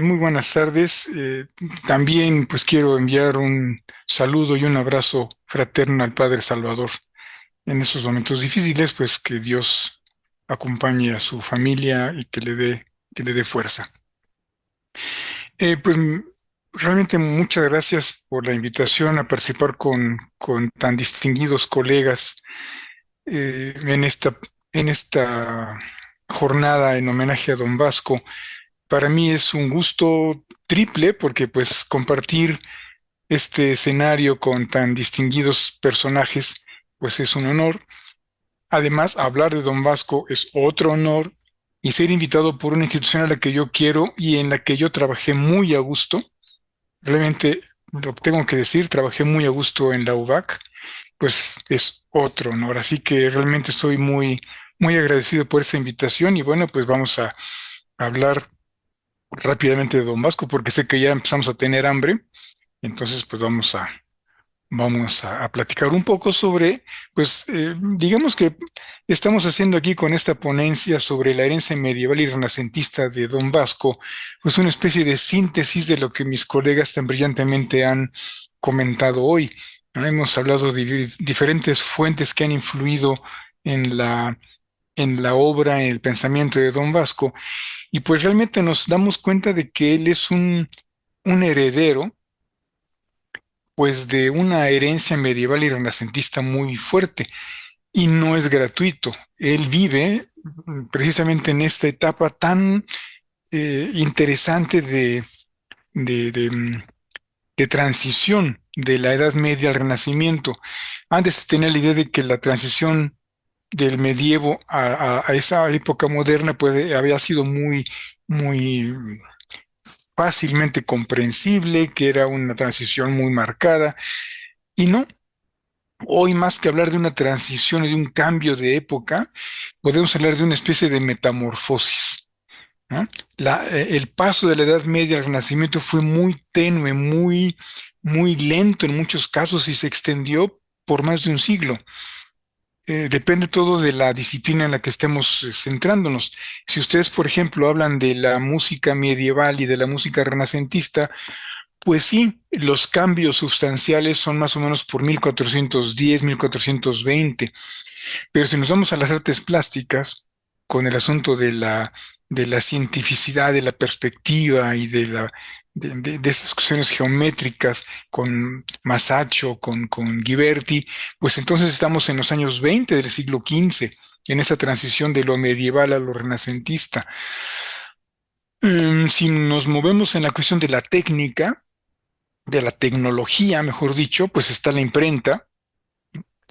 Muy buenas tardes. También pues quiero enviar un saludo y un abrazo fraterno al Padre Salvador. En esos momentos difíciles, pues que Dios acompañe a su familia y que le dé fuerza. Eh, pues m- Realmente muchas gracias por la invitación a participar con tan distinguidos colegas en esta jornada en homenaje a Don Vasco. Para mí es un gusto triple porque pues compartir este escenario con tan distinguidos personajes pues es un honor. Además, hablar de Don Vasco es otro honor y ser invitado por una institución a la que yo quiero y en la que yo trabajé muy a gusto. Realmente lo tengo que decir, trabajé muy a gusto en la UBAC, pues es otro honor. Así que realmente estoy muy agradecido por esta invitación y bueno, pues vamos a hablar rápidamente de Don Vasco porque sé que ya empezamos a tener hambre. Entonces, pues vamos a platicar un poco sobre, digamos que estamos haciendo aquí con esta ponencia sobre la herencia medieval y renacentista de Don Vasco, pues una especie de síntesis de lo que mis colegas tan brillantemente han comentado hoy, ¿no? Hemos hablado de diferentes fuentes que han influido en la obra, en el pensamiento de Don Vasco, y pues realmente nos damos cuenta de que él es un heredero pues de una herencia medieval y renacentista muy fuerte y no es gratuito. Él vive precisamente en esta etapa tan interesante de de transición de la Edad Media al Renacimiento. Antes se tenía la idea de que la transición del medievo a esa época moderna pues, había sido muy fácilmente comprensible, que era una transición muy marcada, y no. Hoy, más que hablar de una transición y de un cambio de época, podemos hablar de una especie de metamorfosis, ¿no? El paso de la Edad Media al Renacimiento fue muy tenue, muy lento en muchos casos y se extendió por más de un siglo. Depende todo de la disciplina en la que estemos centrándonos. Si ustedes, por ejemplo, hablan de la música medieval y de la música renacentista, pues sí, los cambios sustanciales son más o menos por 1410, 1420. Pero si nos vamos a las artes plásticas, con el asunto de la cientificidad, de la perspectiva y de esas cuestiones geométricas con Masaccio, con Ghiberti, pues entonces estamos en los años 20 del siglo XV, en esa transición de lo medieval a lo renacentista. Si nos movemos en la cuestión de la técnica, de la tecnología, mejor dicho, pues está la imprenta,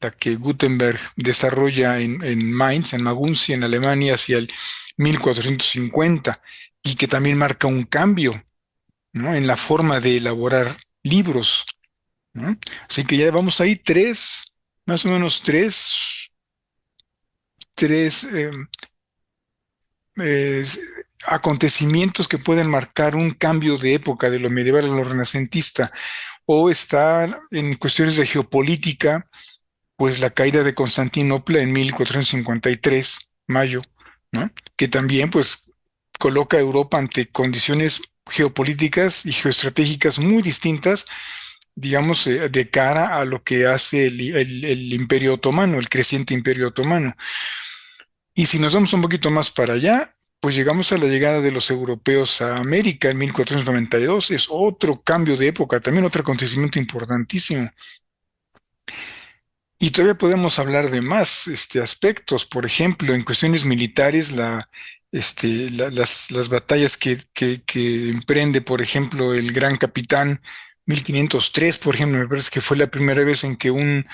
la que Gutenberg desarrolla en Mainz, en Maguncia, en Alemania, hacia el 1450, y que también marca un cambio, ¿no? En la forma de elaborar libros, ¿no? Así que ya vamos ahí más o menos tres eh, acontecimientos que pueden marcar un cambio de época de lo medieval a lo renacentista, o está en cuestiones de geopolítica, pues la caída de Constantinopla en 1453, mayo, ¿no? Que también pues coloca a Europa ante condiciones geopolíticas y geoestratégicas muy distintas, digamos, de cara a lo que hace el Imperio Otomano, el creciente Imperio Otomano. Y si nos vamos un poquito más para allá, pues llegamos a la llegada de los europeos a América en 1492. Es otro cambio de época, también otro acontecimiento importantísimo. Y todavía podemos hablar de más aspectos, por ejemplo, en cuestiones militares, las batallas que emprende, por ejemplo, el Gran Capitán 1503, por ejemplo, me parece que fue la primera vez en que un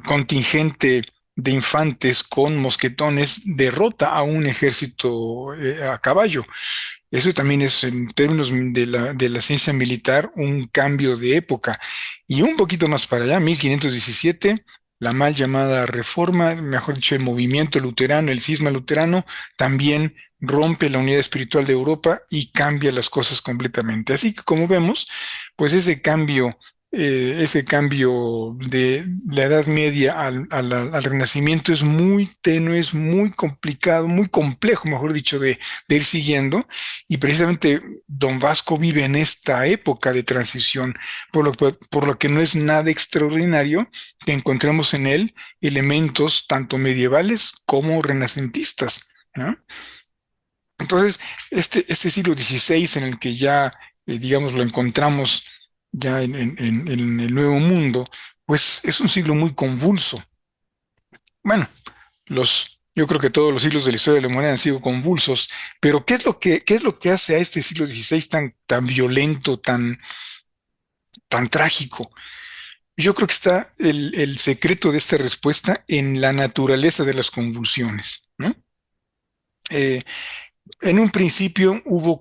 contingente de infantes con mosquetones derrota a un ejército a caballo. Eso también es, en términos de la ciencia militar, un cambio de época. Y un poquito más para allá, 1517, la mal llamada reforma, mejor dicho, el movimiento luterano, el cisma luterano, también rompe la unidad espiritual de Europa y cambia las cosas completamente. Así que como vemos, pues ese cambio ese cambio de la Edad Media al Renacimiento es muy tenue, es muy complicado, muy complejo, mejor dicho, de ir siguiendo. Y precisamente Don Vasco vive en esta época de transición, por lo que no es nada extraordinario que encontremos en él elementos tanto medievales como renacentistas, ¿no? Entonces, este siglo XVI en el que ya, digamos, lo encontramos ya en el Nuevo Mundo, pues es un siglo muy convulso. Bueno, yo creo que todos los siglos de la historia de la humanidad han sido convulsos, pero qué es lo que hace a este siglo XVI tan violento, tan trágico? Yo creo que está el secreto de esta respuesta en la naturaleza de las convulsiones, ¿no? Eh, En un principio hubo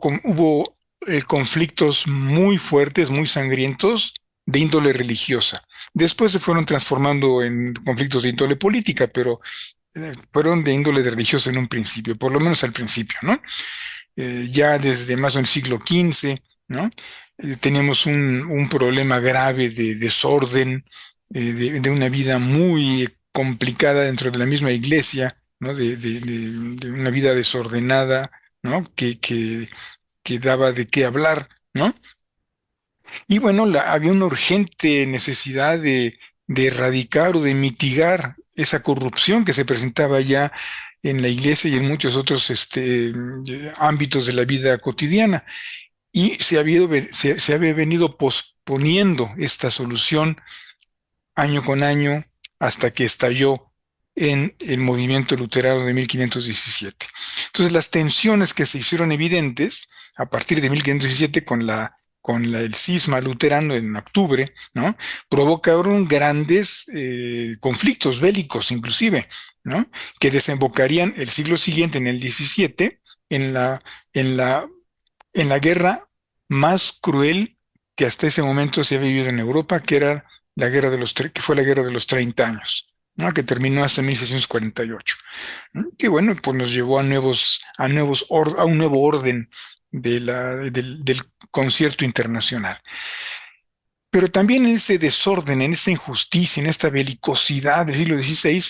conflictos muy fuertes, muy sangrientos de índole religiosa. Después se fueron transformando en conflictos de índole política, pero fueron de índole religiosa en un principio, por lo menos al principio, ¿no? Ya desde más o menos el siglo XV, ¿no? Teníamos un problema grave de desorden, de una vida muy complicada dentro de la misma iglesia, ¿no? De una vida desordenada, ¿no? Que daba de qué hablar, ¿no? Y bueno, había una urgente necesidad de erradicar o de mitigar esa corrupción que se presentaba ya en la iglesia y en muchos otros ámbitos de la vida cotidiana. Y se había venido posponiendo esta solución año con año hasta que estalló en el movimiento luterano de 1517. Entonces, las tensiones que se hicieron evidentes a partir de 1517 el cisma luterano en octubre, ¿no? Provocaron grandes conflictos bélicos inclusive, ¿no? Que desembocarían el siglo siguiente, en el 17, en en la, en la guerra más cruel que hasta ese momento se ha vivido en Europa, que era que fue la guerra de los 30 años, ¿no? Que terminó hasta 1648, ¿no? Que bueno, pues nos llevó a un nuevo orden del concierto internacional. Pero también en ese desorden, en esa injusticia, en esta belicosidad del siglo XVI,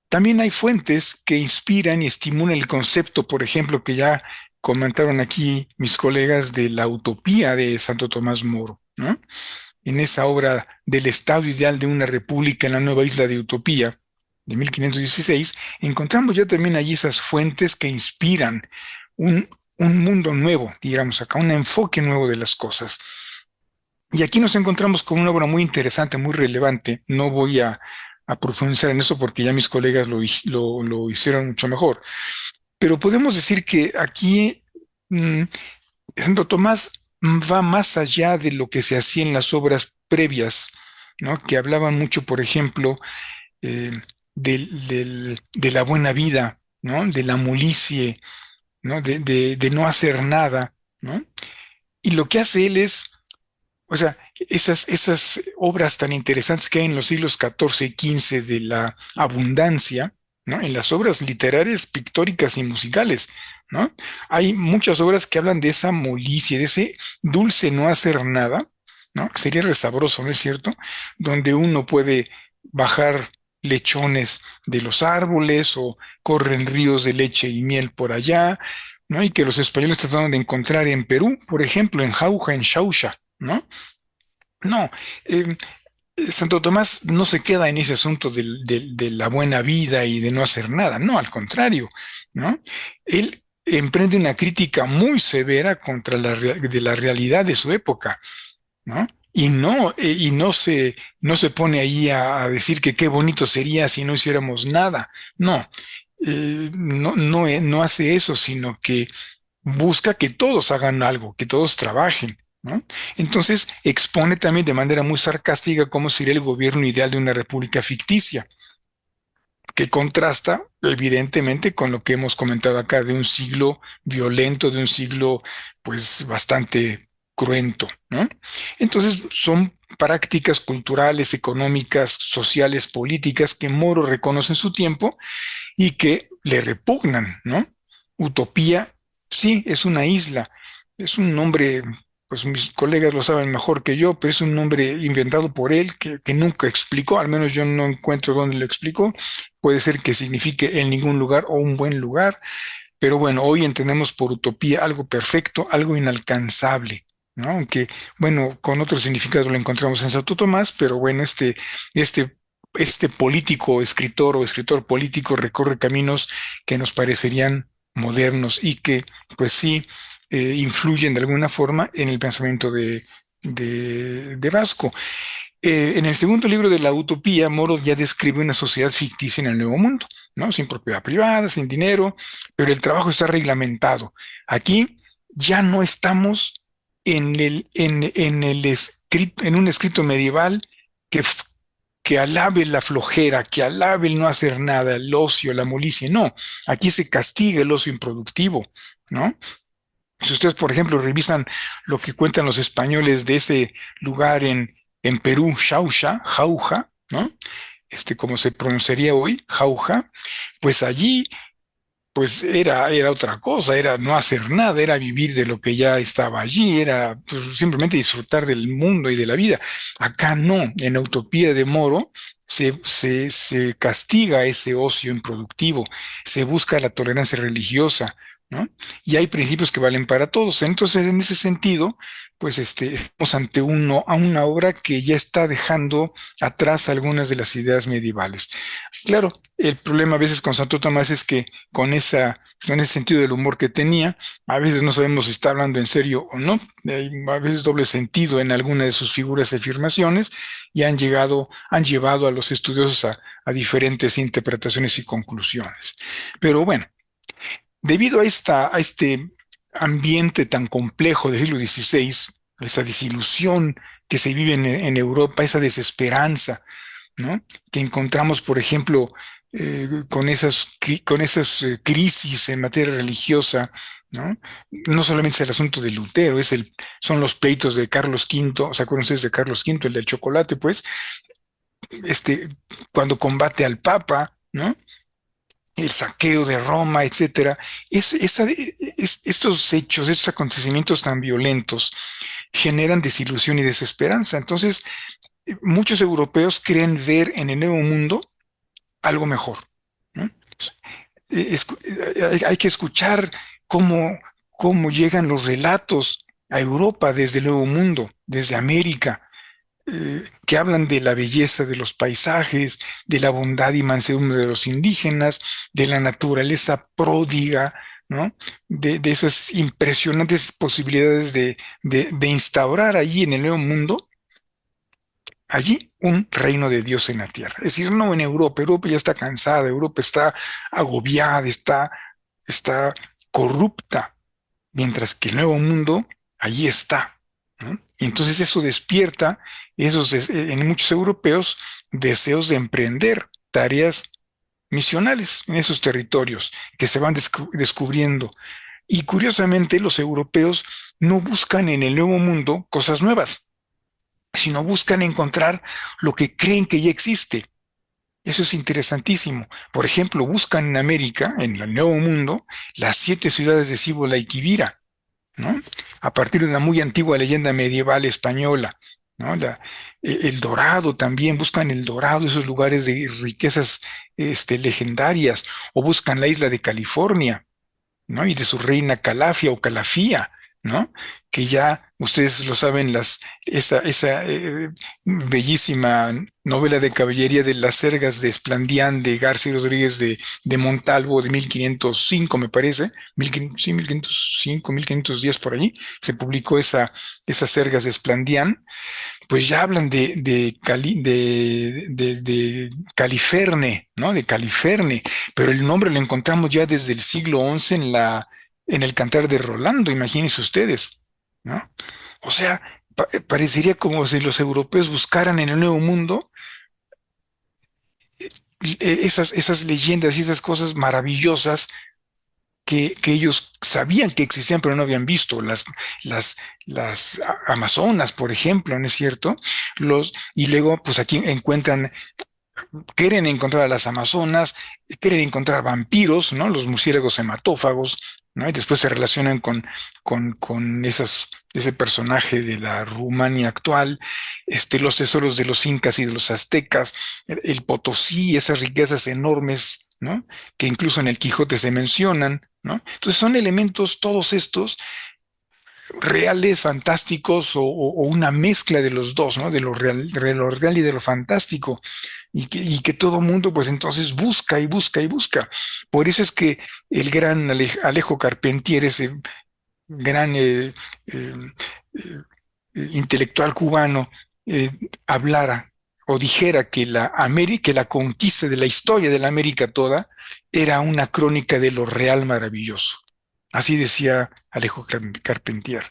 también hay fuentes que inspiran y estimulan el concepto, por ejemplo, que ya comentaron aquí mis colegas, de la utopía de Santo Tomás Moro, ¿no? En esa obra del estado ideal de una república en la nueva isla de Utopía, de 1516, encontramos ya también allí esas fuentes que inspiran un, un mundo nuevo, digamos acá, un enfoque nuevo de las cosas. Y aquí nos encontramos con una obra muy interesante, muy relevante. No voy a profundizar en eso porque ya mis colegas lo hicieron mucho mejor. Pero podemos decir que aquí Santo Tomás va más allá de lo que se hacía en las obras previas, ¿no? Que hablaban mucho, por ejemplo, eh, de la buena vida, ¿no? De la mulicie, ¿no? De no hacer nada, ¿no? Y lo que hace él es, o sea, esas obras tan interesantes que hay en los siglos XIV y XV de la abundancia, ¿no? En las obras literarias, pictóricas y musicales, ¿no? Hay muchas obras que hablan de esa molicie, de ese dulce no hacer nada, ¿no? Que sería resabroso, ¿no es cierto? Donde uno puede bajar lechones de los árboles o corren ríos de leche y miel por allá, ¿no? Y que los españoles trataron de encontrar en Perú, por ejemplo, en Jauja, en Xauxa, ¿no? No, eh, Santo Tomás no se queda en ese asunto de la buena vida y de no hacer nada, no, al contrario, ¿no? Él emprende una crítica muy severa contra de la realidad de su época, ¿no? Y no se pone ahí a decir que qué bonito sería si no hiciéramos nada, no, no hace eso, sino que busca que todos hagan algo, que todos trabajen, ¿no? Entonces expone también de manera muy sarcástica cómo sería el gobierno ideal de una república ficticia, que contrasta evidentemente con lo que hemos comentado acá de un siglo violento, de un siglo pues bastante cruento, ¿no? Entonces son prácticas culturales, económicas, sociales, políticas que Moro reconoce en su tiempo y que le repugnan, ¿no? Utopía, sí, es una isla, es un nombre pues mis colegas lo saben mejor que yo, pero es un nombre inventado por él que nunca explicó, al menos yo no encuentro dónde lo explicó. Puede ser que signifique en ningún lugar o un buen lugar, pero bueno, hoy entendemos por utopía algo perfecto, algo inalcanzable, ¿no? Aunque, bueno, con otro significado lo encontramos en Santo Tomás, pero bueno, este, este político, escritor o escritor político recorre caminos que nos parecerían modernos y que, pues sí, influyen de alguna forma en el pensamiento de Vasco. En el segundo libro de la Utopía, Moro ya describe una sociedad ficticia en el Nuevo Mundo, ¿no? Sin propiedad privada, sin dinero, pero el trabajo está reglamentado. Aquí ya no estamos en un escrito medieval que, que alabe la flojera, que alabe el no hacer nada, el ocio, la molicie. No, aquí se castiga el ocio improductivo, ¿no? Si ustedes, por ejemplo, revisan lo que cuentan los españoles de ese lugar en Perú, Jauja, ¿no? Como se pronunciaría hoy, Jauja, pues allí pues era otra cosa, era no hacer nada, era vivir de lo que ya estaba allí, era pues, simplemente disfrutar del mundo y de la vida. Acá no, en la Utopía de Moro se castiga ese ocio improductivo, se busca la tolerancia religiosa, ¿no? Y hay principios que valen para todos. Entonces, en ese sentido, pues estamos ante a una obra que ya está dejando atrás algunas de las ideas medievales. Claro, el problema a veces con Santo Tomás es que con ese sentido del humor que tenía, a veces no sabemos si está hablando en serio o no. Hay a veces doble sentido en alguna de sus figuras y afirmaciones y han llevado a los estudiosos a diferentes interpretaciones y conclusiones. Pero bueno, debido a este ambiente tan complejo del siglo XVI, esa desilusión que se vive en Europa, esa desesperanza, ¿no? Que encontramos, por ejemplo, con esas crisis en materia religiosa, ¿no? No solamente es el asunto de Lutero, son los pleitos de Carlos V, ¿se acuerdan ustedes de Carlos V, el del chocolate, pues, este, cuando combate al Papa, ¿no? El saqueo de Roma, etcétera. Estos hechos, estos acontecimientos tan violentos generan desilusión y desesperanza. Entonces, muchos europeos creen ver en el Nuevo Mundo algo mejor, ¿no? Hay que escuchar cómo llegan los relatos a Europa desde el Nuevo Mundo, desde América, que hablan de la belleza de los paisajes, de la bondad y mansedumbre de los indígenas, de la naturaleza pródiga, ¿no? De esas impresionantes posibilidades de instaurar allí en el Nuevo Mundo allí un reino de Dios en la tierra. Es decir, no en Europa. Europa ya está cansada, Europa está agobiada, está corrupta, mientras que el nuevo mundo allí está, ¿no? Y entonces eso despierta en muchos europeos deseos de emprender tareas misionales en esos territorios que se van descubriendo. Y curiosamente los europeos no buscan en el nuevo mundo cosas nuevas, sino buscan encontrar lo que creen que ya existe. Eso es interesantísimo. Por ejemplo, buscan en América, en el Nuevo Mundo, las 7 ciudades de Cibola y Quivira, ¿no? A partir de una muy antigua leyenda medieval española, ¿no? El Dorado también, buscan el Dorado, esos lugares de riquezas legendarias, o buscan la isla de California, ¿no? Y de su reina Calafia o Calafía, ¿no? Que ya ustedes lo saben, esa bellísima novela de caballería de las Sergas de Esplandián de García Rodríguez de Montalvo de 1505, me parece, sí, 1505, 1510 por allí, se publicó esas Sergas de Esplandián, pues ya hablan de Califerne, ¿no? De Califerne, pero el nombre lo encontramos ya desde el siglo XI en el Cantar de Rolando, imagínense ustedes, ¿no? O sea, parecería como si los europeos buscaran en el Nuevo Mundo esas leyendas y esas cosas maravillosas que ellos sabían que existían, pero no habían visto. Las, las Amazonas, por ejemplo, ¿no es cierto? Y luego, pues aquí quieren encontrar a las Amazonas, quieren encontrar vampiros, ¿no? Los murciélagos hematófagos, ¿no? Y después se relacionan con ese personaje de la Rumania actual, los tesoros de los incas y de los aztecas, el Potosí, esas riquezas enormes, ¿no? Que incluso en el Quijote se mencionan, ¿no? Entonces son elementos todos estos reales, fantásticos o una mezcla de los dos, ¿no? De lo real y de lo fantástico. Y que todo mundo, pues entonces busca y busca y busca. Por eso es que el gran Alejo Carpentier, ese gran eh, eh, intelectual cubano, eh, hablara o dijera que que la conquista de la historia de la América toda era una crónica de lo real maravilloso. Así decía Alejo Carpentier.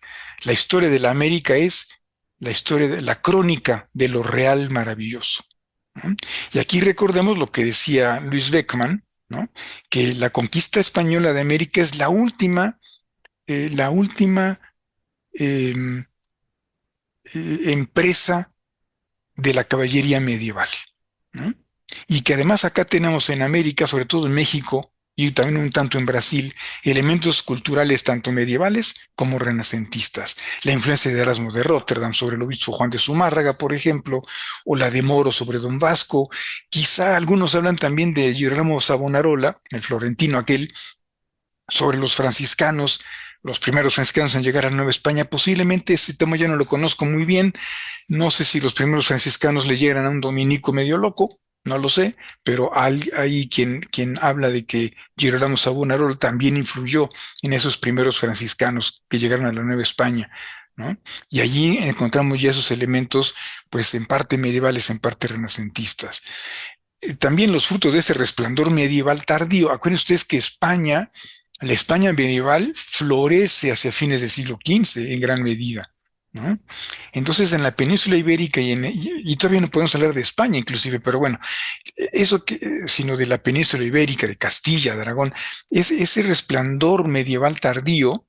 La historia de la América es la historia de la crónica de lo real maravilloso, ¿no? Y aquí recordemos lo que decía Luis Beckmann, ¿no? Que la conquista española de América es la última eh, empresa de la caballería medieval, ¿no? Y que además acá tenemos en América, sobre todo en México y también un tanto en Brasil, elementos culturales tanto medievales como renacentistas. La influencia de Erasmo de Rotterdam sobre el obispo Juan de Zumárraga, por ejemplo, o la de Moro sobre Don Vasco. Quizá algunos hablan también de Girolamo Savonarola, el florentino aquel, sobre los franciscanos, los primeros franciscanos en llegar a Nueva España. Posiblemente este tema yo no lo conozco muy bien. No sé si los primeros franciscanos le llegan a un dominico medio loco, no lo sé, pero hay quien habla de que Girolamo Savonarola también influyó en esos primeros franciscanos que llegaron a la Nueva España, ¿no? Y allí encontramos ya esos elementos, pues en parte medievales, en parte renacentistas. También los frutos de ese resplandor medieval tardío. Acuérdense ustedes que la España medieval florece hacia fines del siglo XV en gran medida, ¿no? Entonces, en la península ibérica y todavía no podemos hablar de España inclusive, pero bueno, sino de la península ibérica, de Castilla, de Aragón, ese resplandor medieval tardío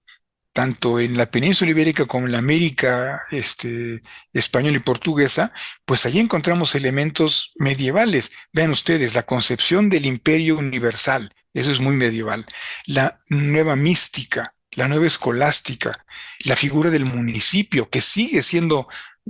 tanto en la península ibérica como en la América española y portuguesa, pues allí encontramos elementos medievales. Vean ustedes, la concepción del imperio universal, eso es muy medieval. La nueva mística, la nueva escolástica, la figura del municipio, que sigue siendo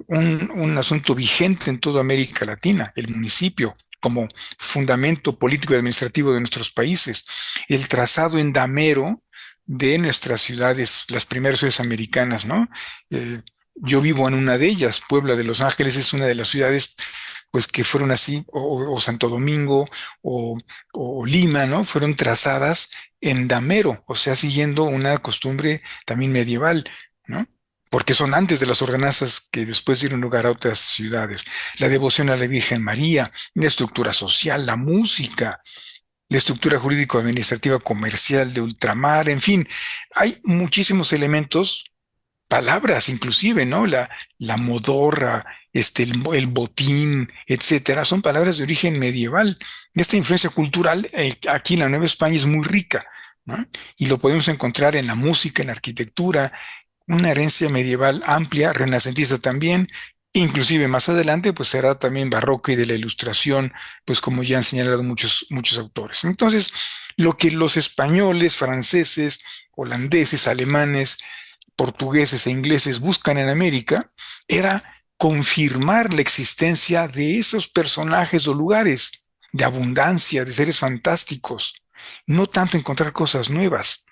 un asunto vigente en toda América Latina, el municipio como fundamento político y administrativo de nuestros países, el trazado en damero de nuestras ciudades, las primeras ciudades americanas, ¿no? Eh, yo vivo en una de ellas, Puebla de Los Ángeles es una de las ciudades, pues que fueron así, o Santo Domingo, o, o Lima, ¿no? Fueron trazadas en damero, o sea, siguiendo una costumbre también medieval, ¿no? Porque son antes de las ordenanzas que después dieron lugar a otras ciudades. La devoción a la Virgen María, la estructura social, la música, la estructura jurídico-administrativa comercial de ultramar, en fin, hay muchísimos elementos, palabras inclusive, ¿no? La modorra, el botín, etcétera, son palabras de origen medieval. Esta influencia cultural aquí en la Nueva España es muy rica, ¿no? Y lo podemos encontrar en la música, en la arquitectura, una herencia medieval amplia, renacentista también, inclusive más adelante, pues será también barroco y de la ilustración, pues como ya han señalado muchos autores. Entonces, lo que los españoles, franceses, holandeses, alemanes, portugueses e ingleses buscan en América era confirmar la existencia de esos personajes o lugares de abundancia, de seres fantásticos, no tanto encontrar cosas nuevas,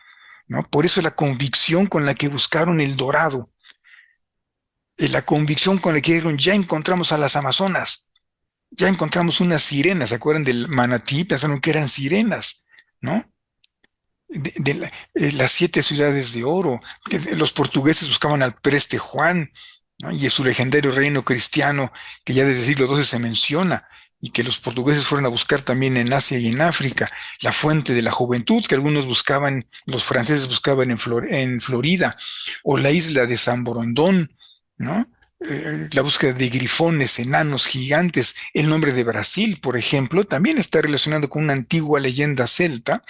¿no? Por eso la convicción con la que buscaron el dorado, la convicción con la que dijeron, ya encontramos a las Amazonas, ya encontramos unas sirenas, ¿se acuerdan del manatí? Pensaron que eran sirenas, ¿no? Las siete ciudades de oro, los portugueses buscaban al Preste Juan, ¿no? Y es su legendario reino cristiano, que ya desde el siglo XII se menciona, y que los portugueses fueron a buscar también en Asia y en África, la fuente de la juventud que algunos buscaban, los franceses buscaban en Florida, o la isla de San Borondón, ¿no? La búsqueda de grifones, enanos, gigantes, el nombre de Brasil, por ejemplo, también está relacionado con una antigua leyenda celta.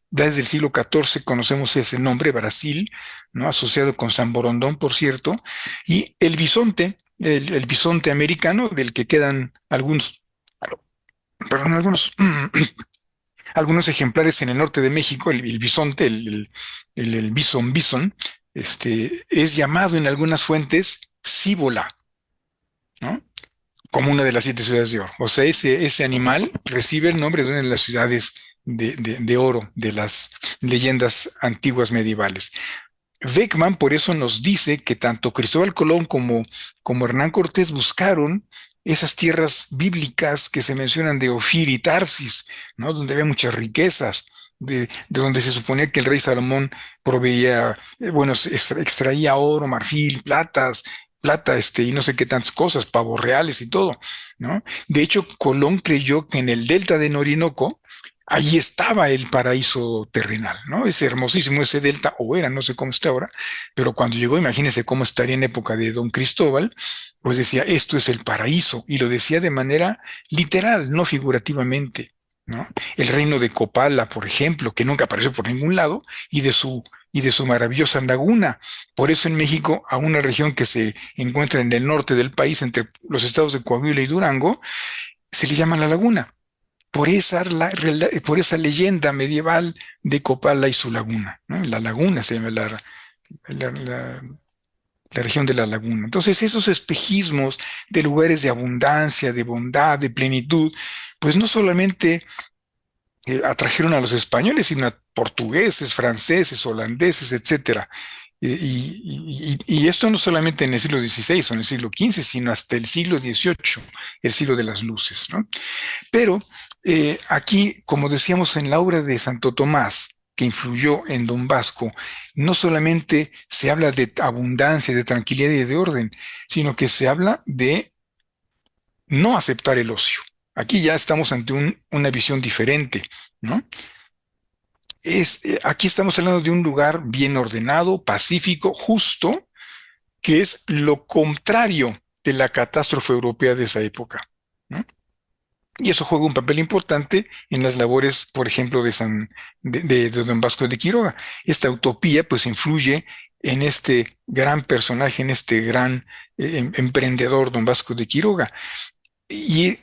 Desde el siglo XIV conocemos ese nombre, Brasil, ¿no? Asociado con San Borondón, por cierto, y el bisonte, el bisonte americano, del que quedan algunos, perdón, algunos Algunos ejemplares en el norte de México, el bisonte, el bison, es llamado en algunas fuentes cíbola, ¿no? Como una de las 7 ciudades de oro. O sea, ese animal recibe el nombre de una de las ciudades de oro de las leyendas antiguas medievales. Beckman por eso nos dice que tanto Cristóbal Colón como Hernán Cortés buscaron esas tierras bíblicas que se mencionan de Ofir y Tarsis, ¿no? Donde había muchas riquezas, de donde se suponía que el rey Salomón proveía, bueno, extraía oro, marfil, plata, y no sé qué tantas cosas, pavos reales y todo, ¿no? De hecho, Colón creyó que en el delta de Orinoco ahí estaba el paraíso terrenal, ¿no? Es hermosísimo ese delta, o era, no sé cómo está ahora, pero cuando llegó, imagínense cómo estaría en época de Don Cristóbal, pues decía, esto es el paraíso, y lo decía de manera literal, no figurativamente, ¿no? El reino de Copala, por ejemplo, que nunca apareció por ningún lado, y de su maravillosa laguna. Por eso en México, a una región que se encuentra en el norte del país, entre los estados de Coahuila y Durango, se le llama la laguna por esa leyenda medieval de Copala y su laguna, ¿no? La laguna se llama la- la- la región de la laguna. Entonces, esos espejismos de lugares de abundancia, de bondad, de plenitud, pues no solamente atrajeron a los españoles, sino a portugueses, franceses, holandeses, etcétera. Y esto no solamente en el siglo XVI o en el siglo XV, sino hasta el siglo XVIII, el siglo de las luces, ¿no? Pero aquí, como decíamos en la obra de Santo Tomás, que influyó en Don Vasco, no solamente se habla de abundancia, de tranquilidad y de orden, sino que se habla de no aceptar el ocio. Aquí ya estamos ante una visión diferente, ¿no? Aquí estamos hablando de un lugar bien ordenado, pacífico, justo, que es lo contrario de la catástrofe europea de esa época, ¿no? Y eso juega un papel importante en las labores, por ejemplo, de Don Vasco de Quiroga. Esta utopía, pues, influye en este gran personaje, en este gran emprendedor, Don Vasco de Quiroga. Y,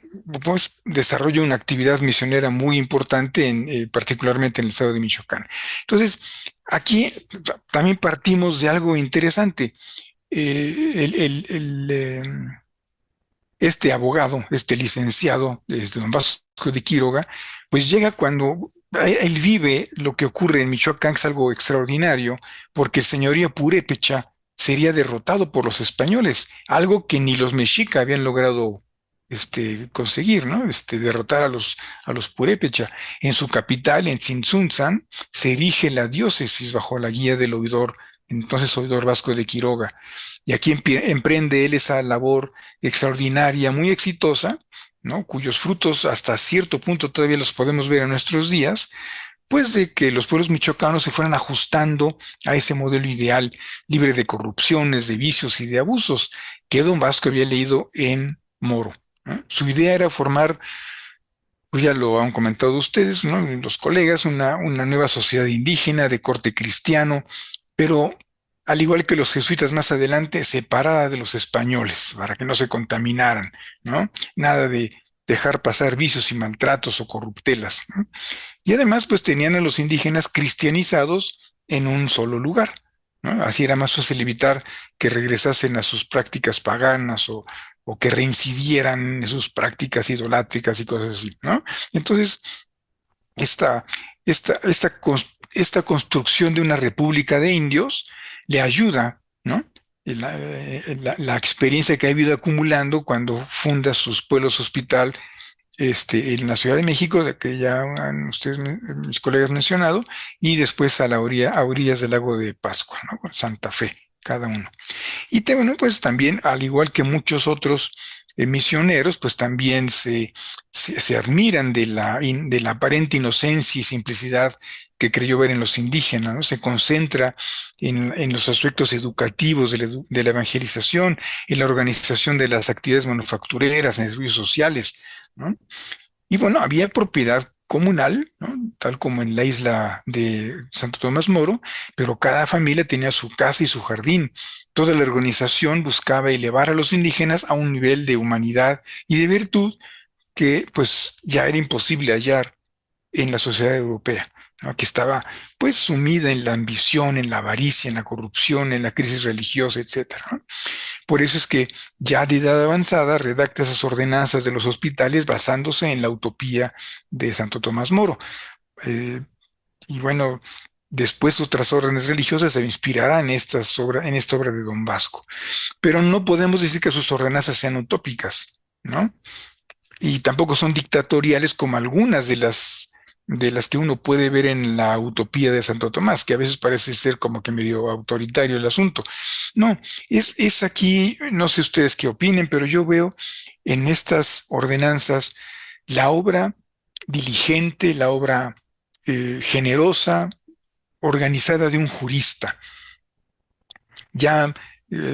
pues, desarrolla una actividad misionera muy importante, particularmente en el estado de Michoacán. Entonces, aquí también partimos de algo interesante. Este abogado, este licenciado, Don Vasco de Quiroga, pues llega cuando él vive lo que ocurre en Michoacán, que es algo extraordinario, porque el señorío purépecha sería derrotado por los españoles, algo que ni los mexica habían logrado conseguir, ¿no? Derrotar a los purépecha. En su capital, en Tzintzuntzan, se erige la diócesis bajo la guía del oidor, entonces oidor Vasco de Quiroga. Y aquí emprende él esa labor extraordinaria, muy exitosa, ¿no? Cuyos frutos hasta cierto punto todavía los podemos ver en nuestros días, pues de que los pueblos michoacanos se fueran ajustando a ese modelo ideal, libre de corrupciones, de vicios y de abusos, que Don Vasco había leído en Moro, ¿no? Su idea era formar, pues ya lo han comentado ustedes, ¿no? Los colegas, una nueva sociedad indígena de corte cristiano, pero al igual que los jesuitas más adelante, separada de los españoles, para que no se contaminaran, ¿no? Nada de dejar pasar vicios y maltratos o corruptelas, ¿no? Y además, pues tenían a los indígenas cristianizados en un solo lugar, ¿no? Así era más fácil evitar que regresasen a sus prácticas paganas o que reincidieran en sus prácticas idolátricas y cosas así, ¿no? Entonces, esta, esta construcción de una república de indios le ayuda, ¿no? La experiencia que ha ido acumulando cuando funda sus pueblos hospital en la Ciudad de México, de que ya han ustedes, mis colegas, mencionado, y después a orillas del lago de Pascua, ¿no? Santa Fe, cada uno. Y bueno, pues también, al igual que muchos otros misioneros, pues también se admiran de la aparente inocencia y simplicidad que creyó ver en los indígenas, ¿no? Se concentra en los aspectos educativos de la evangelización, en la organización de las actividades manufactureras, en servicios sociales, ¿no? Y bueno, había propiedad comunal, ¿no? Tal como en la isla de Santo Tomás Moro, pero cada familia tenía su casa y su jardín. Toda la organización buscaba elevar a los indígenas a un nivel de humanidad y de virtud que pues ya era imposible hallar en la sociedad europea, ¿no? Que estaba pues sumida en la ambición, en la avaricia, en la corrupción, en la crisis religiosa, etcétera, ¿no? Por eso es que ya de edad avanzada redacta esas ordenanzas de los hospitales basándose en la utopía de Santo Tomás Moro. Eh, y bueno, después otras órdenes religiosas se inspirarán en esta obra de Don Vasco. Pero no podemos decir que sus ordenanzas sean utópicas, ¿no? Y tampoco son dictatoriales como algunas de las que uno puede ver en la utopía de Santo Tomás, que a veces parece ser como que medio autoritario el asunto. No, es aquí, no sé ustedes qué opinen, pero yo veo en estas ordenanzas la obra diligente, la obra generosa, organizada de un jurista. Ya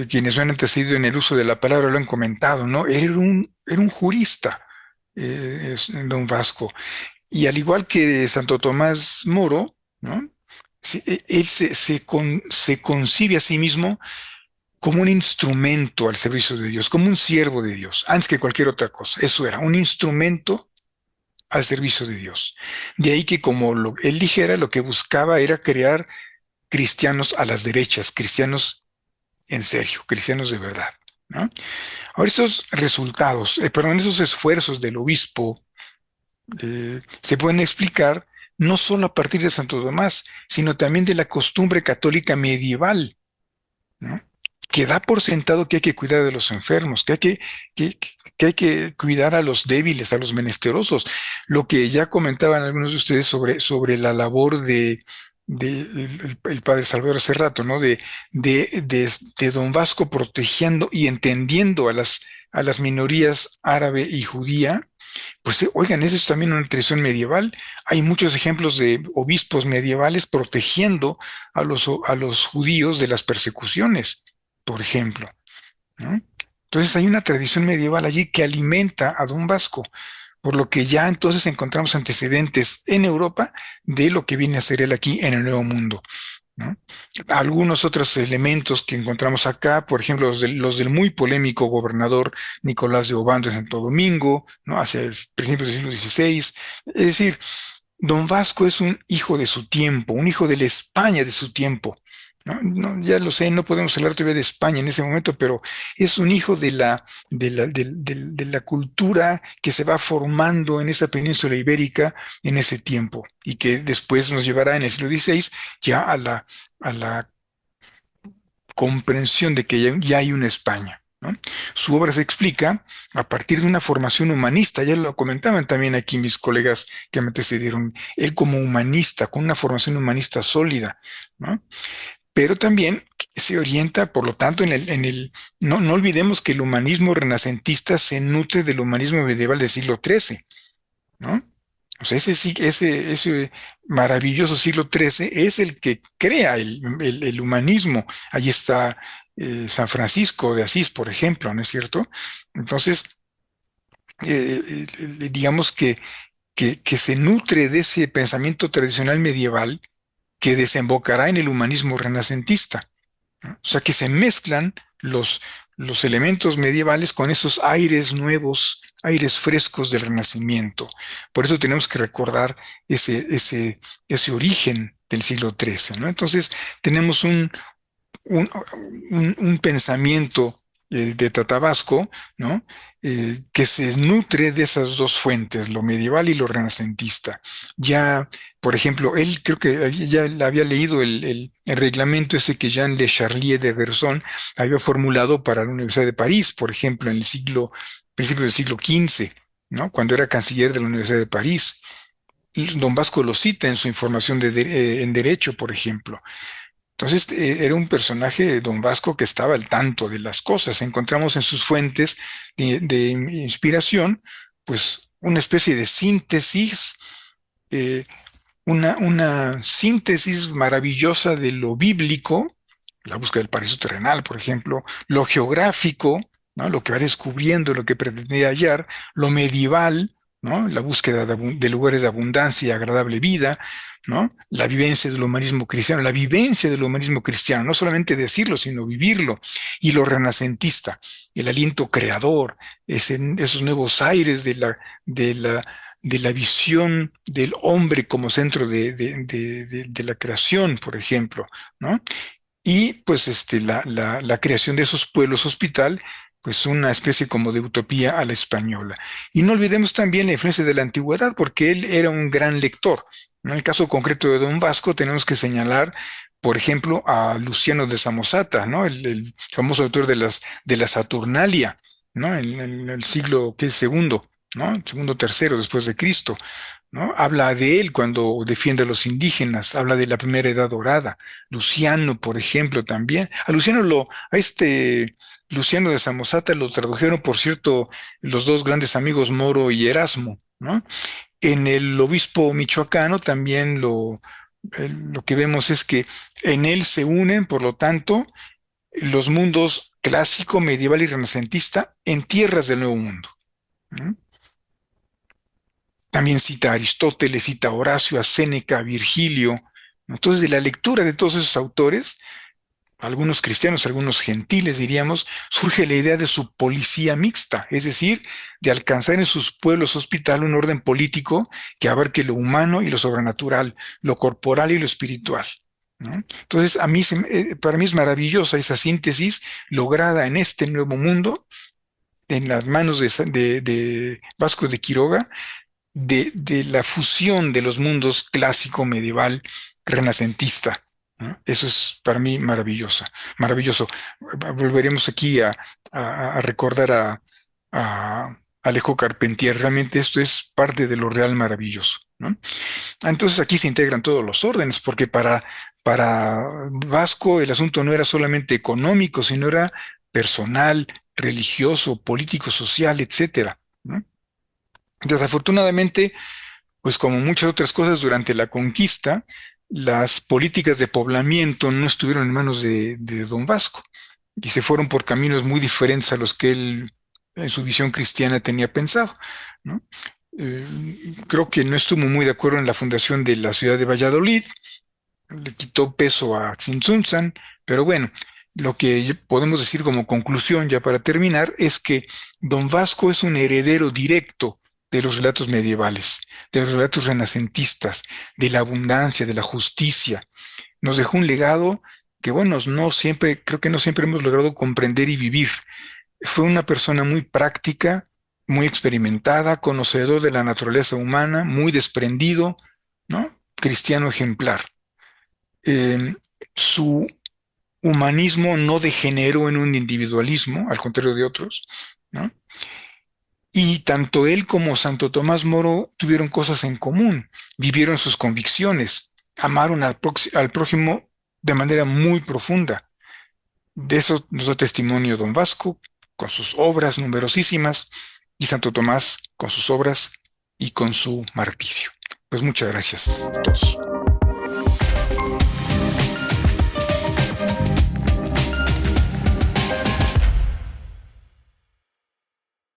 quienes me han antecedido en el uso de la palabra lo han comentado, ¿no? Era un jurista, don Vasco. Y al igual que Santo Tomás Moro, ¿no? Él se concibe a sí mismo como un instrumento al servicio de Dios, como un siervo de Dios, antes que cualquier otra cosa. Eso era, un instrumento al servicio de Dios. De ahí que como él dijera, lo que buscaba era crear cristianos a las derechas, cristianos en serio, cristianos de verdad, ¿no? Ahora, esos resultados, perdón, esos esfuerzos del obispo se pueden explicar no solo a partir de Santo Tomás, sino también de la costumbre católica medieval, ¿no? Que da por sentado que hay que cuidar de los enfermos, que hay que cuidar a los débiles, a los menesterosos. Lo que ya comentaban algunos de ustedes sobre la labor el padre Salvador hace rato, ¿no? De don Vasco protegiendo y entendiendo a las minorías árabe y judía. Pues oigan, eso es también una tradición medieval. Hay muchos ejemplos de obispos medievales protegiendo a los judíos de las persecuciones, por ejemplo, ¿no? Entonces hay una tradición medieval allí que alimenta a Don Vasco, por lo que ya entonces encontramos antecedentes en Europa de lo que viene a ser él aquí en el Nuevo Mundo, ¿no? Algunos otros elementos que encontramos acá, por ejemplo, los del muy polémico gobernador Nicolás de Obando en Santo Domingo, ¿no? Hacia el principios del siglo XVI. Es decir, don Vasco es un hijo de su tiempo, un hijo de la España de su tiempo, ¿no? Ya lo sé, no podemos hablar todavía de España en ese momento, pero es un hijo de la cultura que se va formando en esa península ibérica en ese tiempo y que después nos llevará en el siglo XVI ya a la comprensión de que ya hay una España, ¿no? Su obra se explica a partir de una formación humanista, ya lo comentaban también aquí mis colegas que me antecedieron, él como humanista, con una formación humanista sólida, ¿no? Pero también se orienta, por lo tanto, no olvidemos que el humanismo renacentista se nutre del humanismo medieval del siglo XIII, ¿no? O sea, ese maravilloso siglo XIII es el que crea el humanismo. Ahí está San Francisco de Asís, por ejemplo, ¿no es cierto? Entonces, digamos que se nutre de ese pensamiento tradicional medieval que desembocará en el humanismo renacentista, ¿no? O sea, que se mezclan los elementos medievales con esos aires nuevos, aires frescos del Renacimiento. Por eso tenemos que recordar ese origen del siglo XIII, ¿no? Entonces, tenemos un, un pensamiento de Tatabasco, ¿no? Que se nutre de esas dos fuentes, lo medieval y lo renacentista. Ya, por ejemplo, él creo que ya le había leído el reglamento ese que Jean Le Charlier de Gerson había formulado para la Universidad de París, por ejemplo, en el principios del siglo XV, ¿no? Cuando era canciller de la Universidad de París. Don Vasco lo cita en su información en Derecho, por ejemplo. Entonces, era un personaje, don Vasco, que estaba al tanto de las cosas. Encontramos en sus fuentes de inspiración, pues, una especie de síntesis, eh, una síntesis maravillosa de lo bíblico, la búsqueda del paraíso terrenal, por ejemplo, lo geográfico, ¿no? Lo que va descubriendo, lo que pretendía hallar, lo medieval, ¿no? La búsqueda de lugares de abundancia y agradable vida, ¿no? La vivencia del humanismo cristiano, la vivencia del humanismo cristiano, no solamente decirlo, sino vivirlo, y lo renacentista, el aliento creador, esos nuevos aires de la de la visión del hombre como centro de la creación, por ejemplo, ¿no? Y pues la creación de esos pueblos hospital, pues una especie como de utopía a la española. Y no olvidemos también la influencia de la antigüedad, porque él era un gran lector. En el caso concreto de Don Vasco, tenemos que señalar, por ejemplo, a Luciano de Samosata, ¿no? El famoso autor de la Saturnalia, ¿no? En el siglo que es segundo, ¿no? Segundo, tercero después de Cristo. ¿No? Habla de él cuando defiende a los indígenas, habla de la primera edad dorada. Luciano, por ejemplo, también. A este Luciano de Samosata lo tradujeron, por cierto, los dos grandes amigos Moro y Erasmo, ¿no? En el obispo michoacano también lo que vemos es que en él se unen, por lo tanto, los mundos clásico, medieval y renacentista en tierras del Nuevo Mundo. ¿No? También cita a Aristóteles, cita a Horacio, a Séneca, a Virgilio. Entonces, de la lectura de todos esos autores, algunos cristianos, algunos gentiles, diríamos, surge la idea de su policía mixta, es decir, de alcanzar en sus pueblos hospital un orden político que abarque lo humano y lo sobrenatural, lo corporal y lo espiritual. ¿No? Entonces, para mí es maravillosa esa síntesis lograda en este nuevo mundo, en las manos de Vasco de Quiroga, de la fusión de los mundos clásico, medieval, renacentista. ¿No? Eso es para mí maravilloso. Volveremos aquí a recordar a Alejo Carpentier. Realmente esto es parte de lo real maravilloso. ¿No? Entonces aquí se integran todos los órdenes, porque para Vasco el asunto no era solamente económico, sino era personal, religioso, político, social, etcétera. ¿No? Desafortunadamente, pues como muchas otras cosas durante la conquista, las políticas de poblamiento no estuvieron en manos de Don Vasco y se fueron por caminos muy diferentes a los que él en su visión cristiana tenía pensado, ¿no? Eh, Creo que no estuvo muy de acuerdo en la fundación de la ciudad de Valladolid, le quitó peso a Tzintzuntzan, pero bueno, lo que podemos decir como conclusión ya para terminar es que Don Vasco es un heredero directo de los relatos medievales, de los relatos renacentistas, de la abundancia, de la justicia. Nos dejó un legado que, bueno, no siempre, creo que no siempre hemos logrado comprender y vivir. Fue una persona muy práctica, muy experimentada, conocedor de la naturaleza humana, muy desprendido, ¿no? Cristiano ejemplar. eh, su humanismo no degeneró en un individualismo, al contrario de otros, ¿no? Y tanto él como Santo Tomás Moro tuvieron cosas en común, vivieron sus convicciones, amaron al prójimo de manera muy profunda. De eso nos da testimonio Don Vasco, con sus obras numerosísimas, y Santo Tomás con sus obras y con su martirio. Pues muchas gracias a todos.